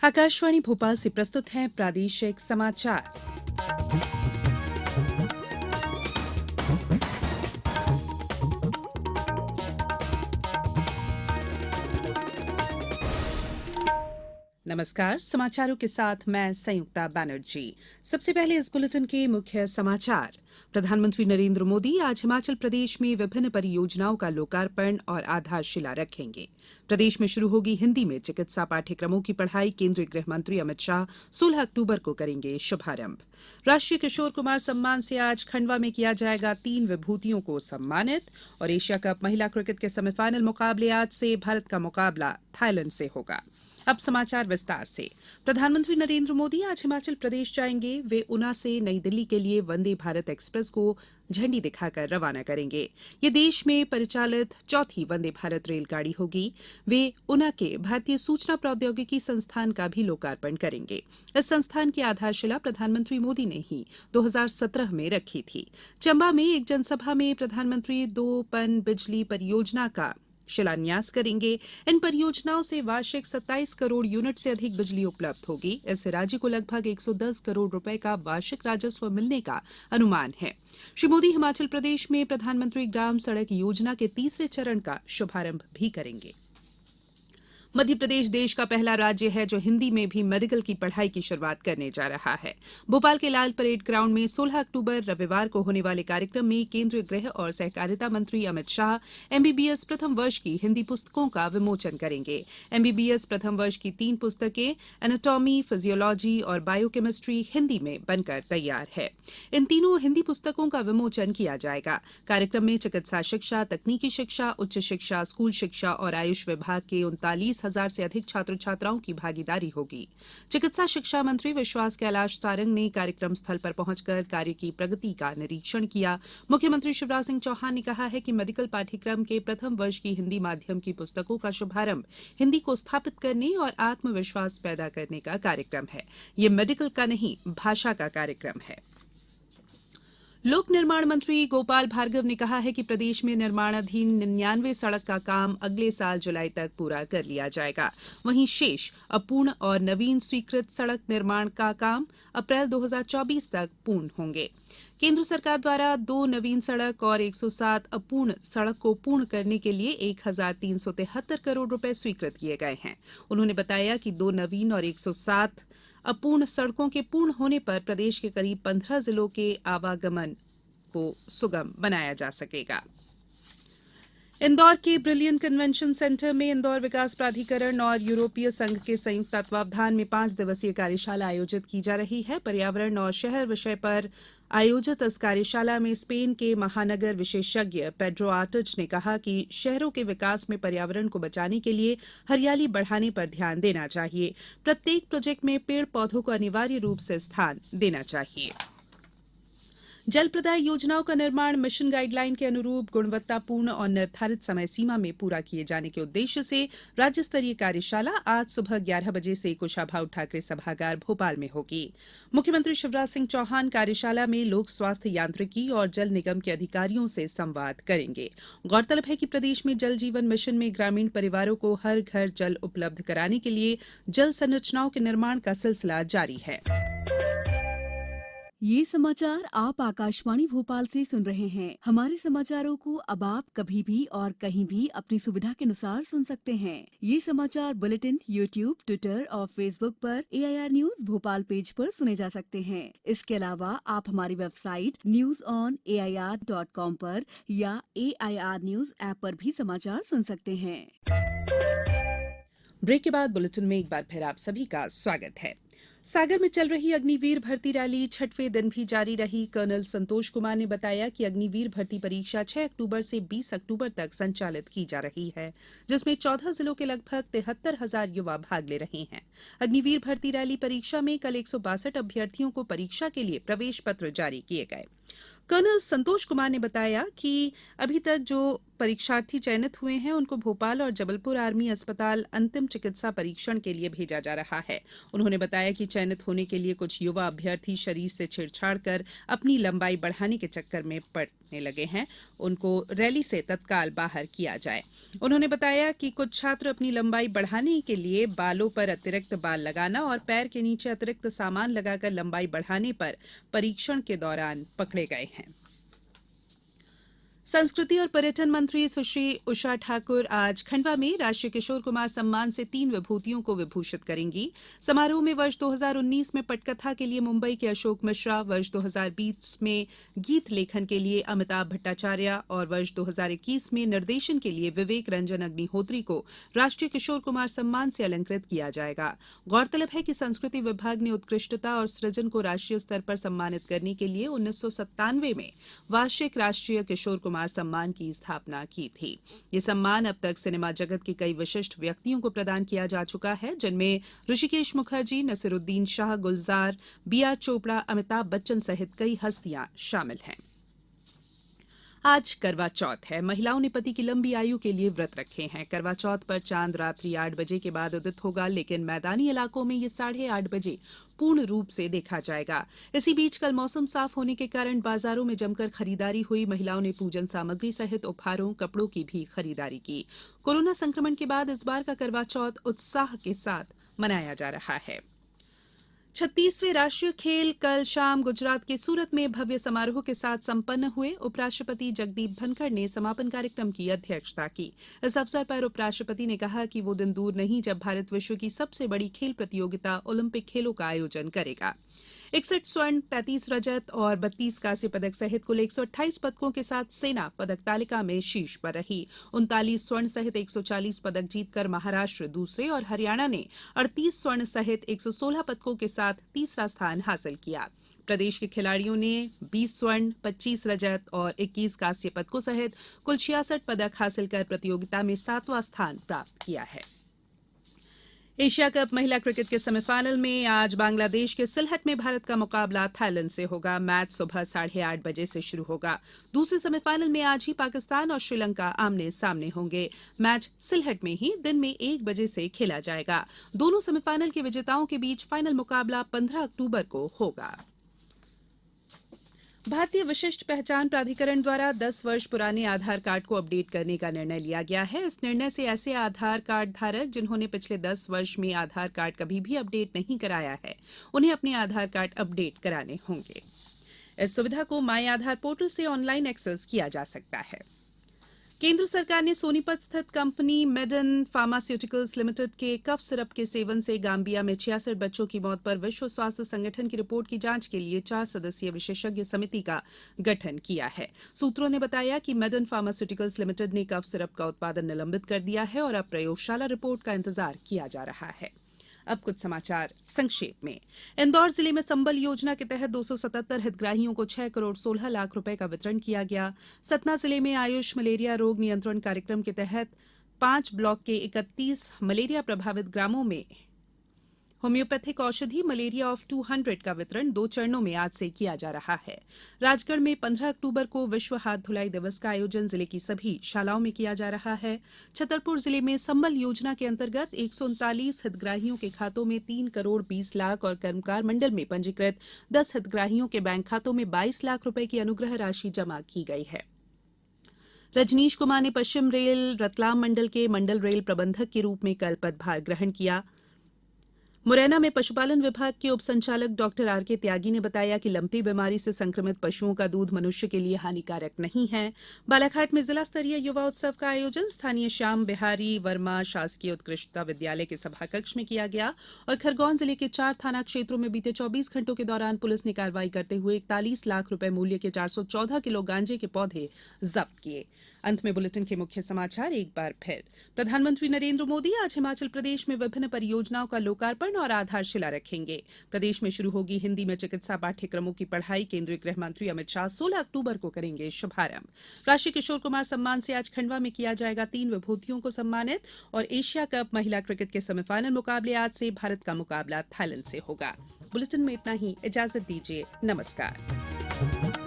आकाशवाणी भोपाल से प्रस्तुत हैं प्रादेशिक समाचार। नमस्कार, समाचारों के साथ मैं संयुक्ता बनर्जी। सबसे पहले इस बुलेटिन के मुख्य समाचार। प्रधानमंत्री नरेंद्र मोदी आज हिमाचल प्रदेश में विभिन्न परियोजनाओं का लोकार्पण और आधारशिला रखेंगे। प्रदेश में शुरू होगी हिंदी में चिकित्सा पाठ्यक्रमों की पढ़ाई। केंद्रीय गृह मंत्री अमित शाह 16 अक्टूबर को करेंगे शुभारंभ। राष्ट्रीय किशोर कुमार सम्मान से आज खंडवा में किया जाएगा 3 विभूतियों को सम्मानित। और एशिया कप महिला क्रिकेट के सेमीफाइनल मुकाबले आज से भारत का मुकाबला थाईलैंड से होगा। अब समाचार विस्तार से। प्रधानमंत्री नरेंद्र मोदी आज हिमाचल प्रदेश जाएंगे। वे ऊना से नई दिल्ली के लिए वंदे भारत एक्सप्रेस को झंडी दिखाकर रवाना करेंगे। ये देश में परिचालित चौथी वंदे भारत रेलगाड़ी होगी। वे ऊना के भारतीय सूचना प्रौद्योगिकी संस्थान का भी लोकार्पण करेंगे। इस संस्थान की आधारशिला प्रधानमंत्री मोदी ने ही 2017 में रखी थी। चंबा में एक जनसभा में प्रधानमंत्री 2 पन बिजली परियोजना का शिलान्यास करेंगे। इन परियोजनाओं से वार्षिक 27 करोड़ यूनिट से अधिक बिजली उपलब्ध होगी। इससे राज्य को लगभग 110 करोड़ रुपए का वार्षिक राजस्व मिलने का अनुमान है। श्री मोदी हिमाचल प्रदेश में प्रधानमंत्री ग्राम सड़क योजना के तीसरे चरण का शुभारंभ भी करेंगे। मध्य प्रदेश देश का पहला राज्य है जो हिंदी में भी मेडिकल की पढ़ाई की शुरुआत करने जा रहा है। भोपाल के लाल परेड ग्राउंड में 16 अक्टूबर रविवार को होने वाले कार्यक्रम में केंद्रीय गृह और सहकारिता मंत्री अमित शाह एमबीबीएस प्रथम वर्ष की हिंदी पुस्तकों का विमोचन करेंगे। एमबीबीएस प्रथम वर्ष की 3 पुस्तकें एनाटॉमी, फिजियोलॉजी और बायोकेमिस्ट्री हिंदी में बनकर तैयार है। इन तीनों हिंदी पुस्तकों का विमोचन किया जाएगा। कार्यक्रम में चिकित्सा शिक्षा, तकनीकी शिक्षा, उच्च शिक्षा, स्कूल शिक्षा और आयुष विभाग के 39,000 से अधिक छात्र छात्राओं की भागीदारी होगी। चिकित्सा शिक्षा मंत्री विश्वास कैलाश सारंग ने कार्यक्रम स्थल पर पहुंचकर कार्य की प्रगति का निरीक्षण किया। मुख्यमंत्री शिवराज सिंह चौहान ने कहा है कि मेडिकल पाठ्यक्रम के प्रथम वर्ष की हिंदी माध्यम की पुस्तकों का शुभारंभ हिंदी को स्थापित करने और आत्मविश्वास पैदा करने का कार्यक्रम है। ये मेडिकल का नहीं, भाषा का कार्यक्रम है। लोक निर्माण मंत्री गोपाल भार्गव ने कहा है कि प्रदेश में निर्माणाधीन 99 सड़क का काम अगले साल जुलाई तक पूरा कर लिया जाएगा। वहीं शेष अपूर्ण और नवीन स्वीकृत सड़क निर्माण का काम अप्रैल 2024 तक पूर्ण होंगे। केंद्र सरकार द्वारा 2 नवीन सड़क और 107 अपूर्ण सड़क को पूर्ण करने के लिए 1373 करोड़ रुपए स्वीकृत किए गए हैं। उन्होंने बताया कि 2 नवीन और 107 अपूर्ण सड़कों के पूर्ण होने पर प्रदेश के करीब 15 जिलों के आवागमन को सुगम बनाया जा सकेगा। इंदौर के ब्रिलियंट कन्वेंशन सेंटर में इंदौर विकास प्राधिकरण और यूरोपीय संघ के संयुक्त तत्वावधान में 5 दिवसीय कार्यशाला आयोजित की जा रही है। पर्यावरण और शहर विषय पर आयोजित इस कार्यशाला में स्पेन के महानगर विशेषज्ञ पेड्रो आर्टिज ने कहा कि शहरों के विकास में पर्यावरण को बचाने के लिए हरियाली बढ़ाने पर ध्यान देना चाहिए। प्रत्येक प्रोजेक्ट में पेड़ पौधों को अनिवार्य रूप से स्थान देना चाहिए। जल प्रदाय योजनाओं का निर्माण मिशन गाइडलाइन के अनुरूप गुणवत्तापूर्ण और निर्धारित समय सीमा में पूरा किए जाने के उद्देश्य से राज्य स्तरीय कार्यशाला आज सुबह 11 बजे से कुशाभाऊ ठाकरे सभागार भोपाल में होगी। मुख्यमंत्री शिवराज सिंह चौहान कार्यशाला में लोक स्वास्थ्य यांत्रिकी और जल निगम के अधिकारियों से संवाद करेंगे। गौरतलब है कि प्रदेश में जल जीवन मिशन में ग्रामीण परिवारों को हर घर जल उपलब्ध कराने के लिए जल संरचनाओं के निर्माण का सिलसिला जारी है। ये समाचार आप आकाशवाणी भोपाल से सुन रहे हैं। हमारे समाचारों को अब आप कभी भी और कहीं भी अपनी सुविधा के अनुसार सुन सकते हैं। ये समाचार बुलेटिन यूट्यूब, ट्विटर और फेसबुक पर AIR न्यूज भोपाल पेज पर सुने जा सकते हैं। इसके अलावा आप हमारी वेबसाइट newsonair.com पर या AIR न्यूज ऐप पर भी समाचार सुन सकते हैं। ब्रेक के बाद बुलेटिन में एक बार फिर आप सभी का स्वागत है। सागर में चल रही अग्निवीर भर्ती रैली 6वें दिन भी जारी रही। कर्नल संतोष कुमार ने बताया कि अग्निवीर भर्ती परीक्षा 6 अक्टूबर से 20 अक्टूबर तक संचालित की जा रही है, जिसमें 14 जिलों के लगभग 73,000 युवा भाग ले रहे हैं। अग्निवीर भर्ती रैली परीक्षा में कल 162 अभ्यर्थियों को परीक्षा के लिए प्रवेश पत्र जारी किए गए। कर्नल संतोष कुमार ने बताया कि अभी तक जो परीक्षार्थी चयनित हुए हैं उनको भोपाल और जबलपुर आर्मी अस्पताल अंतिम चिकित्सा परीक्षण के लिए भेजा जा रहा है। उन्होंने बताया कि चयनित होने के लिए कुछ युवा अभ्यर्थी शरीर से छेड़छाड़ कर अपनी लंबाई बढ़ाने के चक्कर में पड़ने लगे हैं, उनको रैली से तत्काल बाहर किया जाए। उन्होंने बताया कि कुछ छात्र अपनी लंबाई बढ़ाने के लिए बालों पर अतिरिक्त बाल लगाना और पैर के नीचे अतिरिक्त सामान लगाकर लंबाई बढ़ाने पर परीक्षण के दौरान पकड़े गए हैं। संस्कृति और पर्यटन मंत्री सुश्री उषा ठाकुर आज खंडवा में राष्ट्रीय किशोर कुमार सम्मान से 3 विभूतियों को विभूषित करेंगी। समारोह में वर्ष 2019 में पटकथा के लिए मुंबई के अशोक मिश्रा, वर्ष 2020 में गीत लेखन के लिए अमिताभ भट्टाचार्य और वर्ष 2021 में निर्देशन के लिए विवेक रंजन अग्निहोत्री को राष्ट्रीय किशोर कुमार सम्मान से अलंकृत किया जाएगा। गौरतलब है कि संस्कृति विभाग ने उत्कृष्टता और सृजन को राष्ट्रीय स्तर पर सम्मानित करने के लिए 1997 में वार्षिक राष्ट्रीय किशोर कुमार सम्मान की स्थापना की थी। ये सम्मान अब तक सिनेमा जगत के कई विशिष्ट व्यक्तियों को प्रदान किया जा चुका है, जिनमें ऋषिकेश मुखर्जी, नसीरुद्दीन शाह, गुलजार, बी.आर. चोपड़ा, अमिताभ बच्चन सहित कई हस्तियां शामिल हैं। आज करवा चौथ है। महिलाओं ने पति की लंबी आयु के लिए व्रत रखे हैं। करवा चौथ पर चांद रात्रि 8 बजे के बाद उदित होगा, लेकिन मैदानी इलाकों में ये 8:30 बजे पूर्ण रूप से देखा जाएगा। इसी बीच कल मौसम साफ होने के कारण बाजारों में जमकर खरीदारी हुई। महिलाओं ने पूजन सामग्री सहित उपहारों, कपड़ों की भी खरीदारी की। कोरोना संक्रमण के बाद इस बार का करवा चौथ उत्साह के साथ मनाया जा रहा है। 36वें राष्ट्रीय खेल कल शाम गुजरात के सूरत में भव्य समारोह के साथ संपन्न हुए। उपराष्ट्रपति जगदीप धनखड़ ने समापन कार्यक्रम की अध्यक्षता की। इस अवसर पर उपराष्ट्रपति ने कहा कि वो दिन दूर नहीं जब भारत विश्व की सबसे बड़ी खेल प्रतियोगिता ओलंपिक खेलों का आयोजन करेगा। 61 स्वर्ण, 35 रजत और 32 कांस्य पदक सहित कुल 128 पदकों के साथ सेना पदक तालिका में शीर्ष पर रही। 39 स्वर्ण सहित 140 पदक जीतकर महाराष्ट्र दूसरे और हरियाणा ने 38 स्वर्ण सहित 116 पदकों के साथ तीसरा स्थान हासिल किया। प्रदेश के खिलाड़ियों ने 20 स्वर्ण, 25 रजत और 21 कांस्य पदकों सहित कुल 66 पदक हासिल कर प्रतियोगिता में 7वां स्थान प्राप्त किया है। एशिया कप महिला क्रिकेट के सेमीफाइनल में आज बांग्लादेश के सिलहट में भारत का मुकाबला थाईलैंड से होगा। मैच सुबह 8:30 बजे से शुरू होगा। दूसरे सेमीफाइनल में आज ही पाकिस्तान और श्रीलंका आमने सामने होंगे। मैच सिलहट में ही दिन में 1 बजे से खेला जाएगा। दोनों सेमीफाइनल के विजेताओं के बीच फाइनल मुकाबला 15 अक्टूबर को होगा। भारतीय विशिष्ट पहचान प्राधिकरण द्वारा 10 वर्ष पुराने आधार कार्ड को अपडेट करने का निर्णय लिया गया है। इस निर्णय से ऐसे आधार कार्ड धारक जिन्होंने पिछले 10 वर्ष में आधार कार्ड कभी भी अपडेट नहीं कराया है, उन्हें अपने आधार कार्ड अपडेट कराने होंगे। इस सुविधा को माई आधार पोर्टल से ऑनलाइन एक्सेस किया जा सकता है। केंद्र सरकार ने सोनीपत स्थित कंपनी मेडन फार्मास्यूटिकल्स लिमिटेड के कफ सिरप के सेवन से गांबिया में 66 बच्चों की मौत पर विश्व स्वास्थ्य संगठन की रिपोर्ट की जांच के लिए 4 सदस्यीय विशेषज्ञ समिति का गठन किया है। सूत्रों ने बताया कि मेडन फार्मास्यूटिकल्स लिमिटेड ने कफ सिरप का उत्पादन निलंबित कर दिया है और अब प्रयोगशाला रिपोर्ट का इंतजार किया जा रहा है। अब कुछ समाचार संक्षेप में। इंदौर जिले में संबल योजना के तहत 277 हितग्राहियों को 6 करोड़ 16 लाख रुपए का वितरण किया गया। सतना जिले में आयुष मलेरिया रोग नियंत्रण कार्यक्रम के तहत 5 ब्लॉक के 31 मलेरिया प्रभावित ग्रामों में होम्योपैथिक औषधि मलेरिया ऑफ 200 का वितरण 2 चरणों में आज से किया जा रहा है। राजगढ़ में 15 अक्टूबर को विश्व हाथ धुलाई दिवस का आयोजन जिले की सभी शालाओं में किया जा रहा है। छतरपुर जिले में संबल योजना के अंतर्गत 139 हितग्राहियों के खातों में 3 करोड़ 20 लाख और कर्मकार मंडल में पंजीकृत 10 हितग्राहियों के बैंक खातों में 22 लाख रुपए की अनुग्रह राशि जमा की गई है। रजनीश कुमार ने पश्चिम रेल रतलाम मंडल के मंडल रेल प्रबंधक के रूप में कल पदभार ग्रहण किया। मुरैना में पशुपालन विभाग के उप संचालक डॉक्टर आर के त्यागी ने बताया कि लंपी बीमारी से संक्रमित पशुओं का दूध मनुष्य के लिए हानिकारक नहीं है। बालाघाट में जिला स्तरीय युवा उत्सव का आयोजन स्थानीय श्याम बिहारी वर्मा शासकीय उत्कृष्टता विद्यालय के सभाकक्ष में किया गया और खरगोन जिले के 4 थाना क्षेत्रों में बीते 24 घंटों के दौरान पुलिस ने कार्रवाई करते हुए 41 लाख रुपए मूल्य के 414 किलो गांजे के पौधे जब्त किए। अंत में बुलेटिन के मुख्य समाचार एक बार फिर। प्रधानमंत्री नरेंद्र मोदी आज हिमाचल प्रदेश में विभिन्न परियोजनाओं का लोकार्पण और आधारशिला रखेंगे। प्रदेश में शुरू होगी हिंदी में चिकित्सा पाठ्यक्रमों की पढ़ाई। केंद्रीय गृह मंत्री अमित शाह 16 अक्टूबर को करेंगे शुभारंभ। राष्ट्रीय किशोर कुमार सम्मान से आज खंडवा में किया जाएगा 3 विभूतियों को सम्मानित। और एशिया कप महिला क्रिकेट के सेमीफाइनल मुकाबले आज से भारत का मुकाबला थाईलैंड से होगा। बुलेटिन में इतना ही। इजाजत दीजिए। नमस्कार।